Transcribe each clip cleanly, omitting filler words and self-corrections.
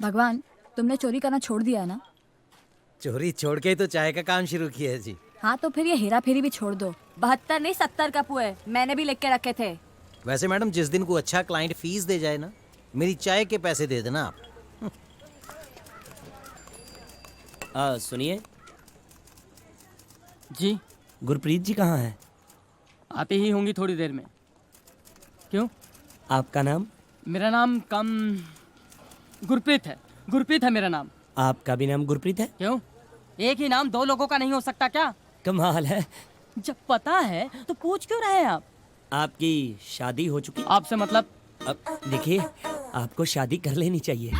भगवान, तुमने चोरी करना छोड़ दिया है ना? चोरी छोड़ के ही तो चाय का काम शुरू किया है जी। हाँ तो फिर ये हेरा फेरी भी छोड़ दो। 72 नहीं 70 कप हुए, मैंने भी लिख के रखे थे। वैसे मैडम, जिस दिन को अच्छा क्लाइंट फीस दे जाए ना, मेरी चाय के पैसे दे देना आप। सुनिए जी, गुरप्रीत जी कहाँ हैं? आते ही होंगी थोड़ी देर में। क्यों? आपका नाम? मेरा नाम गुरप्रीत है। गुरप्रीत है मेरा नाम। आपका भी नाम गुरप्रीत है? क्यों? एक ही नाम दो लोगों का नहीं हो सकता क्या? कमाल है। जब पता है तो पूछ क्यों रहे हैं आप? आपकी शादी हो चुकी? आपसे मतलब? अब देखिए, आपको शादी कर लेनी चाहिए।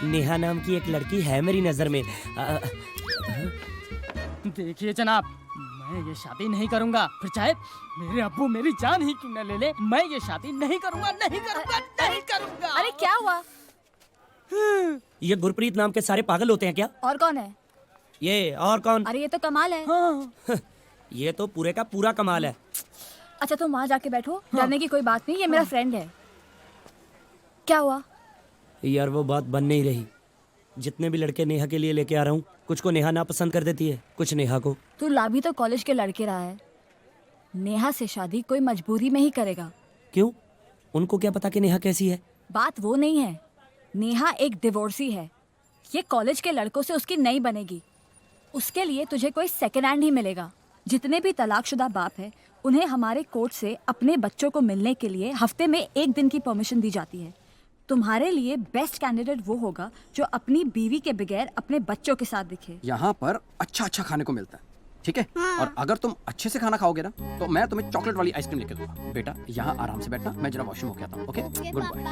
नेहा नाम की एक लड़की है मेरी नजर में। देखिए जनाब, मैं ये शादी नहीं करूंगा, फिर चाहे मेरे अब्बू मेरी जान ही क्यों न ले ले, मैं ये शादी नहीं करूंगा, नहीं करूंगा, नहीं करूंगा। अरे क्या हुआ? ये गुरप्रीत नाम के सारे पागल होते हैं क्या? और कौन है? ये और कौन? अरे ये तो कमाल है। हाँ। ये तो पूरे का पूरा कमाल है। अच्छा तुम वहाँ जाके बैठो, डरने की कोई बात नहीं, ये मेरा फ्रेंड है। क्या हुआ? यार वो बात बन नहीं रही। जितने भी लड़के नेहा के लिए लेके आ रहा हूँ, कुछ को नेहा नापसंद कर देती है, कुछ नेहा को। तू ला भी तो कॉलेज के लड़के रहा है। नेहा से शादी कोई मजबूरी में ही करेगा। क्यों? उनको क्या पता कि नेहा कैसी है? बात वो नहीं है। नेहा एक डिवोर्सी है। ये कॉलेज के लड़कों से उसकी नहीं बनेगी। उसके लिए तुझे कोई सेकेंड हैंड नहीं मिलेगा। जितने भी तलाकशुदा बाप है, उन्हें हमारे कोर्ट से अपने बच्चों को मिलने के लिए हफ्ते में 1 दिन की परमिशन दी जाती है। तुम्हारे लिए बेस्ट कैंडिडेट वो होगा जो अपनी बीवी के बगैर अपने बच्चों के साथ दिखे। यहाँ पर अच्छा अच्छा खाने को मिलता है, ठीक है? और अगर तुम अच्छे से खाना खाओगे ना, तो मैं तुम्हें चॉकलेट वाली आइसक्रीम लेके दूंगा। बेटा यहाँ आराम से बैठना, मैं जरा वॉशरूम होके आता हूँ। Okay, good bye.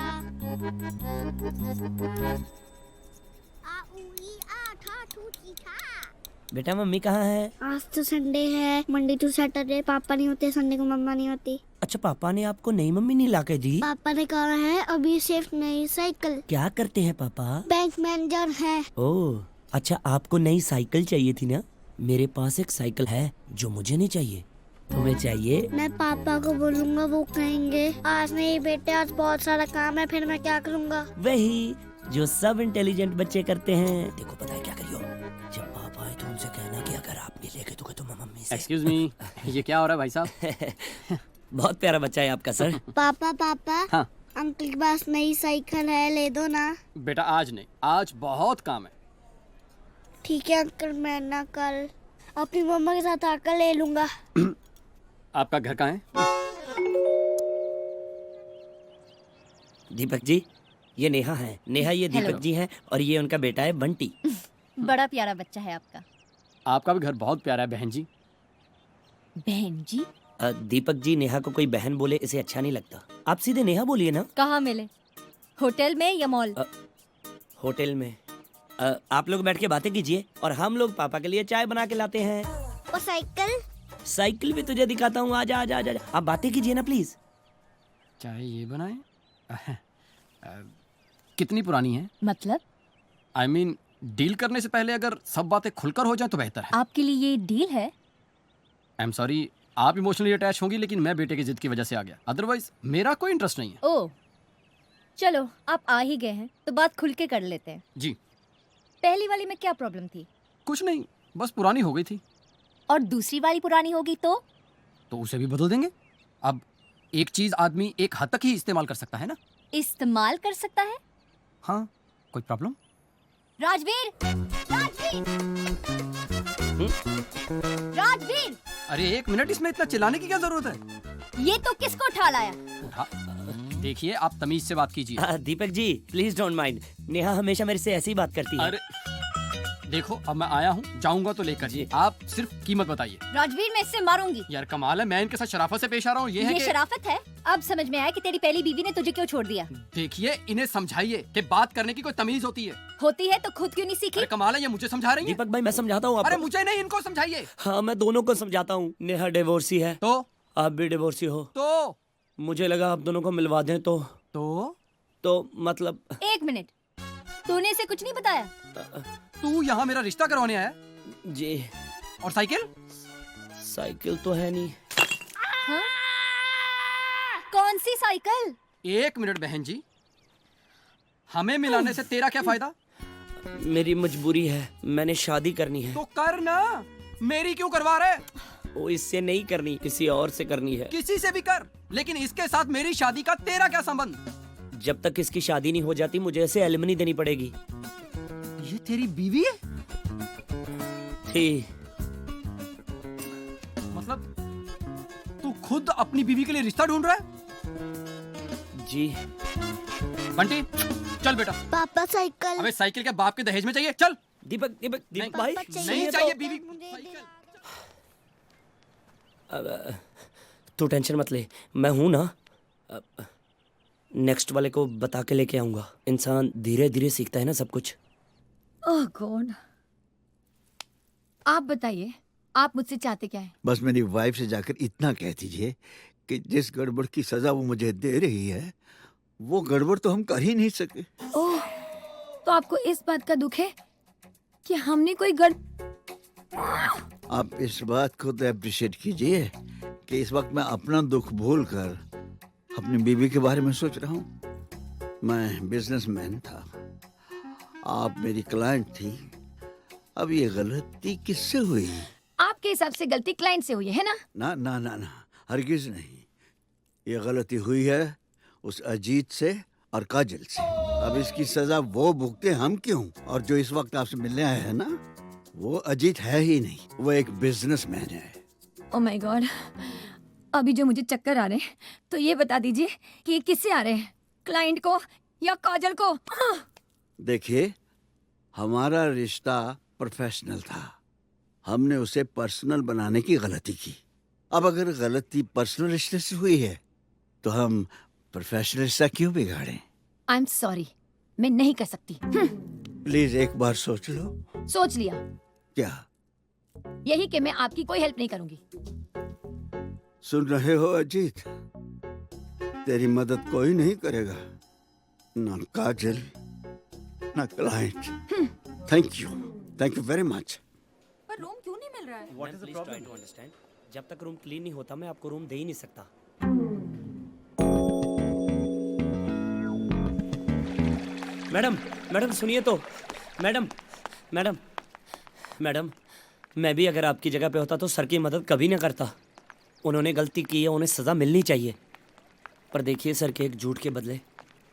बेटा मम्मी कहाँ है? आज तो संडे है, मंडे टू सैटरडे पापा नहीं होते, संडे को मम्मा नहीं होती। अच्छा, पापा ने आपको नई मम्मी नहीं लाके दी? पापा ने कहा है अभी सिर्फ नई साइकिल। क्या करते हैं पापा? बैंक मैनेजर है। ओह अच्छा, आपको नई साइकिल चाहिए थी ना? मेरे पास एक साइकिल है जो मुझे नहीं चाहिए, तुम्हें चाहिए। मैं पापा को बोलूंगा, वो कहेंगे आज नहीं बेटे, आज बहुत सारा काम है, फिर मैं क्या करूंगा? वही जो सब इंटेलिजेंट बच्चे करते हैं। देखो पता है क्या करियो, जब पापा आए तो उनसे कहना कि अगर आप नहीं लेके दोगे तो मैं मम्मी से। एक्सक्यूज मी, ये क्या हो रहा है भाई साहब? बहुत प्यारा बच्चा है आपका सर। पापा पापा, हाँ अंकल के पास नई साइकिल है, ले दो ना। बेटा, आज नहीं, आज बहुत काम है। ठीक है अंकल, मैं ना कल अपनी मम्मा के साथ आकर ले लूंगा। आपका घर कहाँ है? दीपक जी, ये नेहा है। नेहा ये दीपक जी हैं और ये उनका बेटा है बंटी। बड़ा प्यारा बच्चा है आपका। आपका भी घर बहुत प्यारा है बहन जी। बहन जी? दीपक जी, नेहा को कोई बहन बोले इसे अच्छा नहीं लगता। आप सीधे नेहा बोलिए ना। कहाँ मिले? होटल में या मॉल? होटल में। आप लोग बैठ के बातें कीजिए और हम लोग पापा के लिए चाय बना के लाते हैं। और साइकिल? साइकिल भी तुझे दिखाता हूँ, आजा आजा आजा। आप बातें कीजिए ना प्लीज। चाय ये बनाए? कितनी पुरानी है? मतलब? I mean, डील करने से पहले अगर सब बातें खुलकर हो जाए तो बेहतर है। आपके लिए ये डील है? आई एम सॉरी, आप इमोशनली अटैच होंगी, लेकिन मैं बेटे की जिद की वजह से आ गया। अदरवाइज मेरा कोई इंटरेस्ट नहीं है। ओह चलो, आप आ ही गए हैं तो बात खुल के कर लेते हैं। जी। पहली वाली में क्या प्रॉब्लम थी? कुछ नहीं, बस पुरानी हो गई थी। और दूसरी वाली पुरानी होगी तो उसे भी बदल देंगे। अब एक चीज आदमी एक हद तक ही इस्तेमाल कर सकता है ना। इस्तेमाल कर सकता है? हाँ, कोई प्रॉब्लम? राजवीर, राजवीर, राजवीर! अरे एक मिनट, इसमें इतना चिल्लाने की क्या जरूरत है? ये तो किसको उठा लाया? उठा? देखिए, आप तमीज से बात कीजिए। Deepak ji please don't mind, Neha हमेशा मेरे से ऐसे ही बात करती है। अरे देखो, अब मैं आया हूँ, जाऊंगा तो लेकर जी। आप सिर्फ कीमत बताइए। राजवीर, मैं इससे मारूंगी। यार कमाल है, मैं इनके साथ शराफत से पेश आ रहा हूँ। ये शराफत है? अब समझ में आया कि तेरी पहली बीवी ने तुझे क्यों छोड़ दिया। देखिए, इन्हें समझाइए कि बात करने की कोई तमीज होती है। होती है तो खुद क्यों नहीं सीखी? अरे कमाल है, ये मुझे समझा रही है। दीपक भाई मैं समझाता हूँ आपको। अरे मुझे नहीं, इनको समझाइए। हाँ मैं दोनों को समझाता हूँ। नेहा डिवोर्सी है तो आप भी डिवोर्सी हो, तो मुझे लगा आप दोनों को मिलवा दें तो मतलब। एक मिनट, तूने इसे कुछ नहीं बताया? तू यहाँ मेरा रिश्ता करवाने आया? जी। और साइकिल? साइकिल तो है नहीं। हाँ? कौन सी साइकिल? एक मिनट बहन जी, हमें मिलाने से तेरा क्या फायदा? मेरी मजबूरी है, मैंने शादी करनी है। तो कर ना, मेरी क्यों करवा रहे? वो इससे नहीं करनी, किसी और से करनी है। किसी से भी कर, लेकिन इसके साथ मेरी शादी का तेरा क्या संबंध? जब तक इसकी शादी नहीं हो जाती मुझे ऐसे एलिमनी देनी पड़ेगी। ये तेरी बीवी है? थी। मतलब तू खुद अपनी बीवी के लिए रिश्ता ढूंढ रहा है? जी। बंटी चल बेटा। पापा साइकिल। अबे साइकिल क्या बाप के दहेज में चाहिए? चल। दीपक दीपक नहीं, दीपक भाई नहीं चाहिए बीवी साइकिल। तू टेंशन मत ले, मैं हूं ना। नेक्स्ट वाले को बता के लेके आऊंगा। इंसान धीरे धीरे सीखता है ना सब कुछ। ओह गॉड। आप बताइए, आप मुझसे चाहते क्या है? बस मेरी वाइफ से जाकर इतना कह दीजिए कि जिस गड़बड़ की सजा वो मुझे दे रही है वो गड़बड़ तो हम कर ही नहीं सके। ओह, तो आपको इस बात का दुख है कि हमने कोई आप इस बात को तो अप्रिशिएट कीजिए कि इस वक्त मैं अपना दुख भूल कर अपनी बीवी के बारे में सोच रहा हूँ। मैं बिजनेसमैन था, आप मेरी क्लाइंट थी। अब ये गलती किससे हुई? आपके हिसाब से गलती क्लाइंट से हुई है ना? ना ना ना ना, हरगिज नहीं। ये गलती हुई है उस अजीत से और काजल से। अब इसकी सजा वो भुगते, हम क्यों? और जो इस वक्त आपसे मिलने आए हैं ना, वो अजीत है ही नहीं, वो एक बिजनेसमैन है। ओह माय गॉड, अभी जो मुझे चक्कर आ रहे हैं, तो ये बता दीजिए कि ये किससे आ रहे हैं, क्लाइंट को या काजल को? देखिए, हमारा रिश्ता प्रोफेशनल था, हमने उसे पर्सनल बनाने की गलती की। अब अगर गलती पर्सनल रिश्ते से हुई है तो हम प्रोफेशनल रिश्ता क्यों बिगाड़ें? आई एम सॉरी, मैं नहीं कर सकती। प्लीज एक बार सोच लो। सोच लिया, क्या? यही कि मैं आपकी कोई हेल्प नहीं करूंगी। सुन रहे हो अजीत, तेरी मदद कोई नहीं करेगा, ना काजल ना client. Thank you very much. पर रूम क्यों नहीं मिल रहा है? What is the problem? To understand. जब तक रूम क्लीन नहीं होता मैं आपको रूम दे ही नहीं सकता। मैडम, मैडम सुनिए तो। मैडम, मैडम, मैडम, मैं भी अगर आपकी जगह पे होता तो सर की मदद कभी ना करता। उन्होंने गलती की है, उन्हें सजा मिलनी चाहिए। पर देखिए सर के एक झूठ के बदले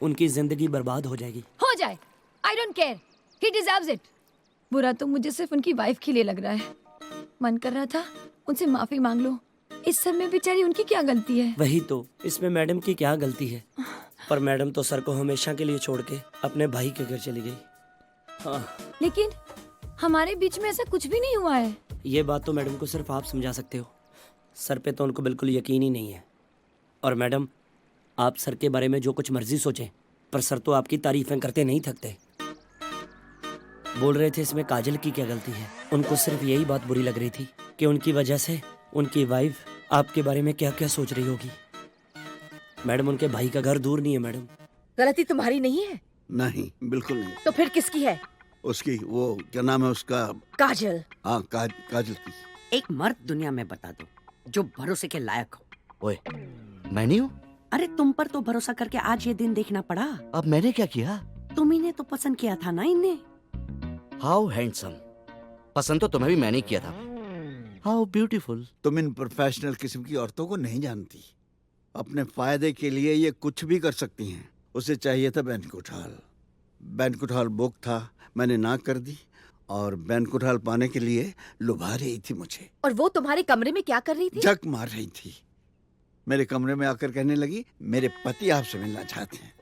उनकी जिंदगी बर्बाद हो जाएगी। हो जाए, I don't care, he deserves it. बुरा तो मुझे सिर्फ उनकी वाइफ के लिए लग रहा है। मन कर रहा था उनसे माफी मांग लो, इस सब में बेचारी उनकी क्या गलती है? वही तो, इसमें मैडम की क्या गलती है? पर मैडम तो सर को हमेशा के लिए छोड़ के अपने भाई के घर चली गई। हाँ। लेकिन हमारे बीच में ऐसा कुछ भी नहीं हुआ है। ये बात तो मैडम को सिर्फ आप समझा सकते हो, सर पे तो उनको बिल्कुल यकीन ही नहीं है। और मैडम, आप सर के बारे में जो कुछ मर्जी सोचें, पर सर तो आपकी तारीफें करते नहीं थकते। बोल रहे थे इसमें काजल की क्या गलती है? उनको सिर्फ यही बात बुरी लग रही थी कि उनकी वजह से उनकी वाइफ आपके बारे में क्या क्या सोच रही होगी। मैडम, उनके भाई का घर दूर नहीं है मैडम। गलती तुम्हारी नहीं है? नहीं, बिल्कुल नहीं। तो फिर किसकी है? उसकी, वो क्या नाम है उसका? काजल। हाँ, काजल की। एक मर्द दुनिया में बता दो जो भरोसे के लायक हो। ओए, मैं नहीं हूँ। अरे तुम पर तो भरोसा करके आज ये दिन देखना पड़ा। अब मैंने क्या किया? तुम ही ने तो पसंद किया था ना इन्हें। How handsome. पसंद तो तुम्हें भी मैंने ही किया था। How beautiful. तुम इन प्रोफेशनल किस्म की औरतों को नहीं जानती। अपने फायदे के लिए ये कुछ भी कर सकती हैं। उसे चाहिए था banquet hall. Banquet hall book था, मैंने ना कर दी, और बैंक्वेट हॉल पाने के लिए लुभा रही थी मुझे। और वो तुम्हारे कमरे में क्या कर रही थी? जक मार रही थी। मेरे कमरे में आकर कहने लगी, मेरे पति आपसे मिलना चाहते हैं।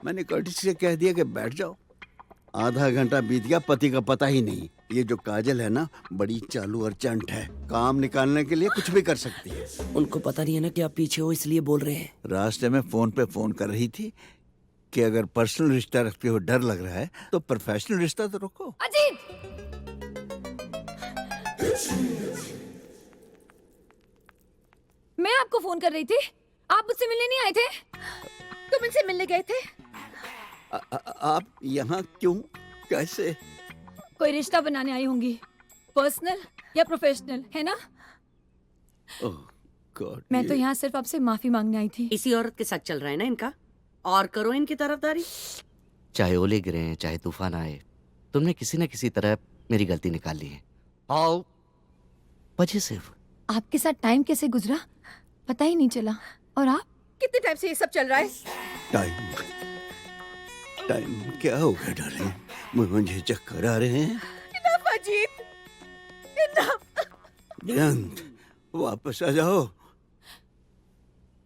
मैंने कर्टिसी से कह दिया कि बैठ जाओ। आधा घंटा बीत गया, पति का पता ही नहीं। ये जो काजल है ना, बड़ी चालू और चंट है, काम निकालने के लिए कुछ भी कर सकती है। उनको पता नहीं है ना कि आप पीछे हो, इसलिए बोल रहे हैं। रास्ते में फोन पे फोन कर रही थी कि अगर पर्सनल रिश्ता रखते हो डर लग रहा है तो प्रोफेशनल रिश्ता तो रखो। अजीत! मैं आपको फोन कर रही थी, आप मुझसे मिलने नहीं आए थे? तुम इनसे मिलने गए थे? आप यहाँ क्यों, कैसे? कोई रिश्ता बनाने आई होंगी, पर्सनल या प्रोफेशनल, है ना? ओह गॉड, मैं तो यहाँ सिर्फ आपसे माफी मांगने आई थी। इसी औरत के साथ चल रहा है ना इनका, और करो इनकी तरफदारी। चाहे ओले गिरे, चाहे तूफान आए, तुमने किसी न किसी तरह मेरी गलती निकाल ली है। आओ वजह सिर्फ आपके साथ टाइम कैसे गुजरा पता ही नहीं चला। और आप? कितने टाइम से ये सब चल रहा है? टाइम टाइम क्या हो गया डार्लिंग? मुझे चक्कर आ रहे हैं। Enough Ajit, enough. बेअंत वापस आ जाओ।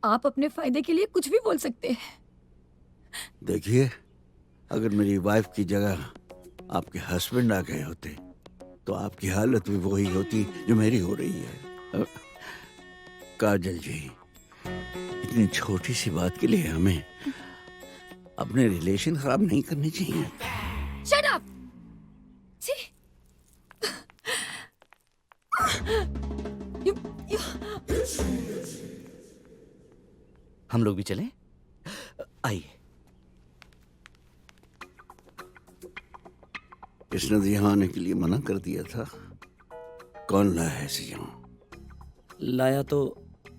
आप अपने फायदे के लिए कुछ भी बोल सकते हैं। देखिए, अगर मेरी वाइफ की जगह आपके हस्बैंड आ गए होते तो आपकी हालत भी वही होती जो मेरी हो रही है। काजल जी, इतनी छोटी सी बात के लिए हमें अपने रिलेशन खराब नहीं करने चाहिए। Shut up! See? हम लोग भी चलें? आइए। किसने तो यहाँ आने के लिए मना कर दिया था? कौन लाया है इसे यहाँ? लाया तो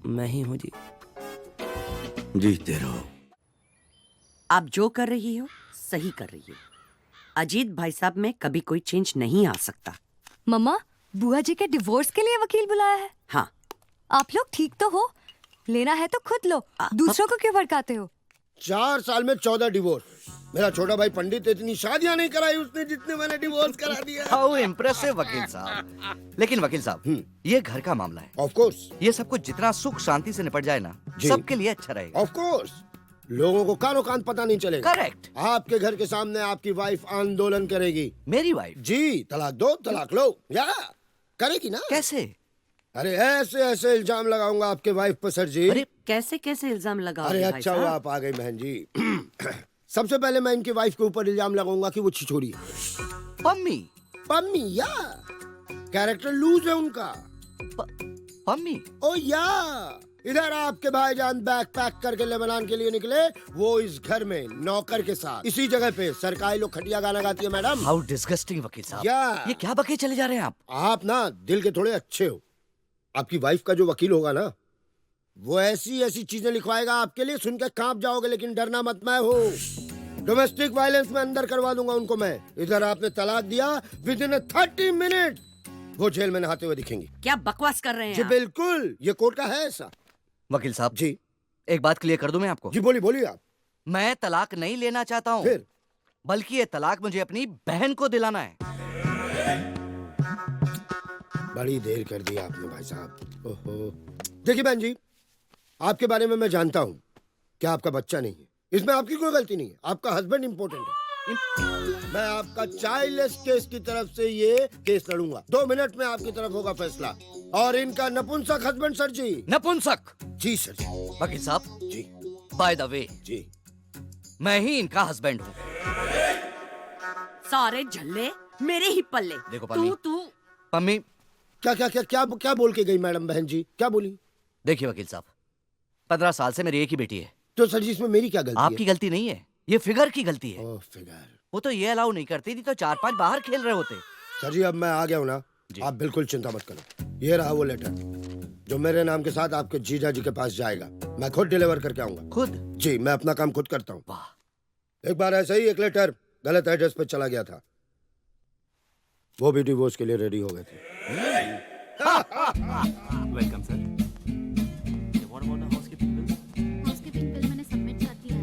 मैं ही हूँ जी। जीते रहो। आप जो कर रही हो सही कर रही हो। अजीत भाई साहब में कभी कोई चेंज नहीं आ सकता। मम्मा, बुआ जी के डिवोर्स के लिए वकील बुलाया है। हाँ, आप लोग ठीक तो हो? लेना है तो खुद लो, दूसरों को क्यों भड़काते हो? 4 साल में 14 डिवोर्स। मेरा छोटा भाई पंडित इतनी शादियां नहीं कराई उसने जितने मैंने डिवोर्स करा दिया। हाउ इम्प्रेसिव वकील साहब। लेकिन वकील साहब, ये घर का मामला है। ऑफ कोर्स, ये सब कुछ जितना सुख शांति से निपट जाए ना, सबके लिए अच्छा रहेगा। ऑफ कोर्स, लोगों को कानो कान पता नहीं चलेगा। करेक्ट। आपके घर के सामने आपकी वाइफ आंदोलन करेगी। मेरी वाइफ? जी, तलाक दो, तलाक लो। या करेगी ना? कैसे? अरे ऐसे ऐसे इल्जाम लगाऊंगा आपके वाइफ पर सर जी। अरे कैसे कैसे इल्जाम लगा? अरे अच्छा हुआ आप आ गई बहन जी। सबसे पहले मैं इनकी वाइफ के ऊपर इल्जाम लगाऊंगा कि वो छिछोरी है। पम्मी? पम्मी या कैरेक्टर लूज है उनका। पम्मी? ओ या इधर आपके भाईजान बैग पैक करके लेबनान के लिए निकले, वो इस घर में नौकर के साथ इसी जगह पे सरकारी लोग खटिया गाना गाती है मैडम। हाउ डिस्गस्टिंग वकील साहब। या ये क्या बके चले जा रहे हैं आप? आप ना दिल के थोड़े अच्छे हो। आपकी वाइफ का जो वकील होगा ना, वो ऐसी ऐसी चीजें लिखवाएगा आपके लिए, सुनकर कांप जाओगे। लेकिन डरना मत, मैं हूँ। डोमेस्टिक वायलेंस में अंदर करवा दूंगा उनको मैं। इधर आपने तलाक दिया, विद इन 30 मिनट वो जेल में नहाते हुए दिखेंगी। क्या बकवास कर रहे हैं जी आप? बिल्कुल, ये कोर्ट का है ऐसा। वकील साहब जी, एक बात क्लियर कर दूं मैं आपको। जी बोलिए बोलिए आप। मैं तलाक नहीं लेना चाहता हूँ, फिर? बल्कि ये तलाक मुझे अपनी बहन को दिलाना है। बड़ी देर कर दी आपने भाई साहब। ओहो, देखिए बहन जी, आपके बारे में मैं जानता हूँ कि आपका बच्चा नहीं है। इसमें आपकी कोई गलती नहीं है, आपका हस्बैंड इम्पोर्टेंट है। मैं आपका चाइल्डलेस केस की तरफ से ये केस लड़ूंगा। 2 मिनट में आपकी तरफ होगा फैसला। और इनका नपुंसक हस्बैंड सर जी। नपुंसक? जी सर जी। वकील साहब जी, बाय द वे, जी, मैं ही इनका हस्बैंड हूँ। सारे झल्ले मेरे ही पल्ले। देखो पम्मी, तू पम्मी क्या क्या क्या क्या क्या बोल के गई मैडम? बहन जी क्या बोली? देखिए वकील साहब, 15 साल से मेरी एक ही बेटी है। तो सर जी इसमें मेरी क्या गलती आपकी गलती नहीं है, ये फिगर की गलती है। है? फिगर। वो तो ये अलाउ नहीं करती थी तो 4-5 बाहर खेल रहे होते। सर जी अब मैं आ गया हूँ ना, आप बिल्कुल चिंता मत करो। ये रहा वो लेटर जो मेरे नाम के साथ आपके जीजा जी के पास जाएगा। मैं खुद डिलीवर करके आऊंगा। खुद? जी, मैं अपना काम खुद करता हूँ। वाह। एक बार ऐसे ही एक लेटर गलत एड्रेस पे चला गया था, वो भी डिवोर्स के लिए रेडी हो गए थे। Welcome sir. हाउसकीपिंग बिल मैंने सबमिट कर दिया है।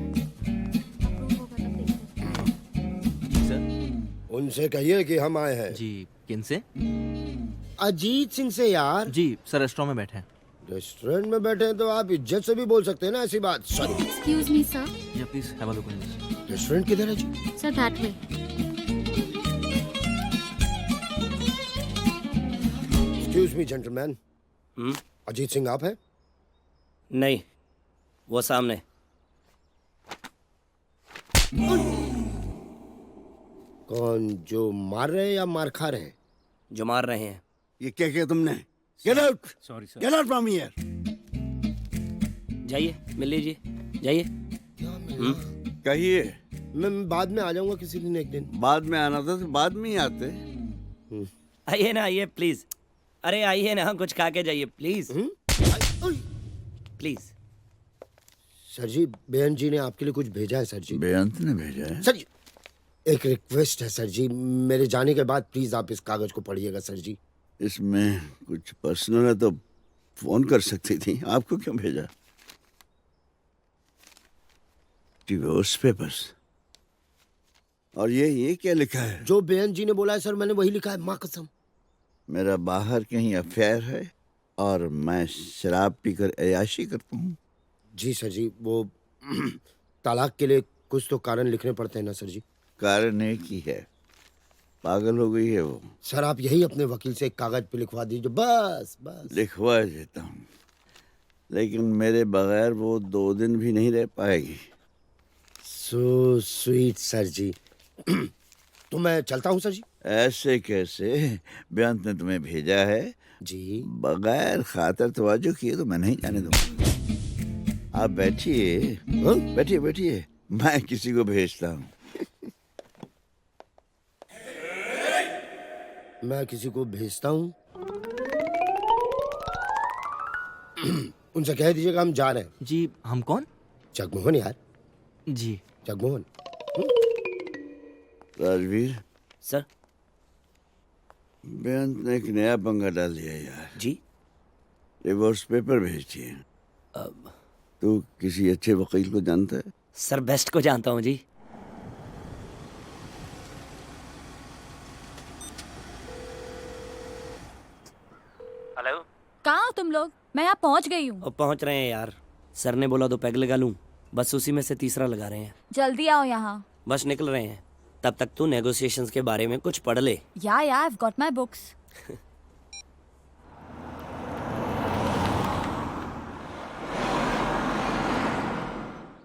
अप्रूव होगा तब देखते हैं। जी सर। उनसे कहिए कि हम आए हैं। जी, किन से? अजीत सिंह से यार। जी सर, रेस्टोरेंट में बैठे हैं। रेस्टोरेंट में बैठे हैं तो आप इज्जत से भी बोल सकते हैं ना ऐसी बात। सॉरी। Excuse me sir. या please have a look in this. Restaurant किधर है जी? Sir that way. Excuse me gentleman, Ajit Singh आप हैं? नहीं, वो सामने। कौन, जो मार रहे हैं या मार खा रहे हैं? जो मार रहे हैं। ये क्या किया तुमने? Get out, sorry sir. Get out from here. जाइए, मिल लीजिए, जाइए। कहिए। मैं बाद में आ जाऊंगा किसी दिन, एक दिन। बाद में आना था तो बाद में ही आते। आइए ना, आइए प्लीज। अरे आइए ना, कुछ खा के जाइए प्लीज। प्लीज। सर जी, बेहन जी ने आपके लिए कुछ भेजा है सर जी। बेअंत ने भेजा है? सर जी, एक रिक्वेस्ट है सर जी, मेरे जाने के बाद प्लीज आप इस कागज को पढ़िएगा सर जी। इसमें कुछ पर्सनल है तो फोन कर सकती थी, आपको क्यों भेजा? Divorce papers. और ये क्या लिखा है? जो बेअन जी ने बोला है सर, मैंने वही लिखा है, माँ कसम। मेरा बाहर कहीं अफेयर है और मैं शराब पीकर अय्याशी करता हूँ। जी सर जी, वो तलाक के लिए कुछ तो कारण लिखने पड़ते हैं ना सर जी। कारण एक ही है, पागल हो गई है वो। सर आप यही अपने वकील से एक कागज पे लिखवा दीजिए, बस बस। लिखवा देता हूँ, लेकिन मेरे बगैर वो 2 दिन भी नहीं रह पाएगी। सो स्वीट सर जी। तो मैं चलता हूँ सर जी। ऐसे कैसे? बेअंत ने तुम्हें भेजा है जी। बगैर खातर तवज्जो किए तो मैं नहीं जाने दूंगा। आप बैठिए, बैठिए बैठिए, मैं किसी को भेजता हूँ। मैं किसी को भेजता हूँ। उनसे कह दीजिएगा हम जा रहे हैं। जी, हम कौन? जगमोहन यार, जी। जगमोहन। राजवीर, सर। बेअंत ने एक नया पंगा डाल दिया यार। जी। डिवोर्स पेपर भेज दिए। तू किसी अच्छे वकील को जानता है? सर बेस्ट को जानता हूँ जी। हेलो। कहाँ हो तुम लोग? मैं यहाँ पहुँच गई हूँ। पहुँच रहे हैं यार, सर ने बोला 2 पैग लगा लूँ, बस उसी में से तीसरा लगा रहे हैं। जल्दी आओ यहाँ। बस निकल रहे हैं, तब तक तू नेगोशिएशंस के बारे में कुछ पढ़ ले। या I've got my books.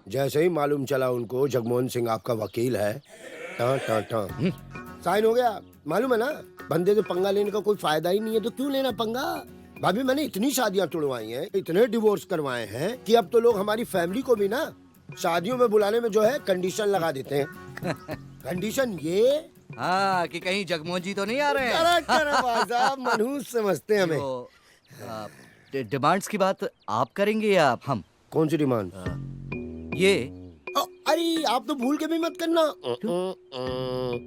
जैसे ही मालूम चला उनको जगमोहन सिंह आपका वकील है, टा टा टा साइन हो गया। मालूम है ना, बंदे से पंगा लेने का कोई फायदा ही नहीं है, तो क्यों लेना पंगा। भाभी मैंने इतनी शादियां तुड़वाई हैं, इतने डिवोर्स करवाए हैं कि अब तो लोग हमारी फैमिली को भी ना शादियों में बुलाने में जो है कंडीशन लगा देते हैं। कंडीशन ये, हाँ, कि कहीं जगमोहन जी तो नहीं आ रहे हैं। करेक्ट भाई साहब, मनहूस समझते हैं हमें। डिमांड्स की बात आप करेंगे या हम? कौन सी डिमांड? ये। अरे आप तो भूल के भी मत करना।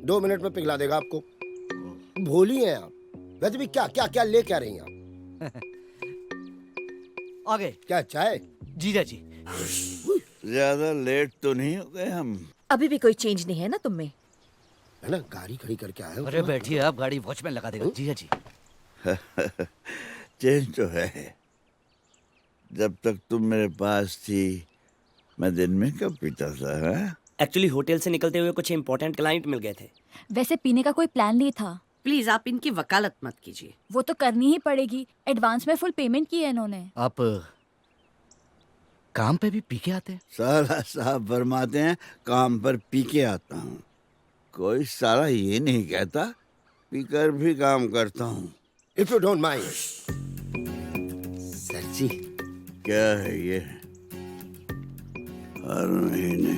2 मिनट में पिघला देगा आपको। भूली हैं आप। वैसे भी क्या क्या क्या ले क्या रही हैं आप? आगे क्या चाय? जीजा जी। ज्यादा लेट तो नहीं हो गए हम? अभी भी कोई चेंज नहीं है ना तुम में? है ना, गाड़ी खड़ी करके आए हो। अरे बैठिए, आप गाड़ी वॉचमैन लगा देगा जीजा जी। चेंज तो है। जब तक तुम मेरे पास थी मैं दिन में कब पीता था? एक्चुअली होटल से निकलते हुए कुछ इंपॉर्टेंट क्लाइंट मिल गए थे। वैसे पीने का कोई प्लान नहीं था। प्लीज आप इनकी वकालत मत कीजिए। वो तो करनी ही पड़ेगी, एडवांस में फुल पेमेंट की है इन्होंने। आप काम पे भी पी के आते हैं? साला साहब फरमाते हैं काम पर पी के आता हूँ। कोई साला ये नहीं कहता पीकर भी काम करता हूँ। If you don't mind. Sir जी। क्या है ये? हर महीने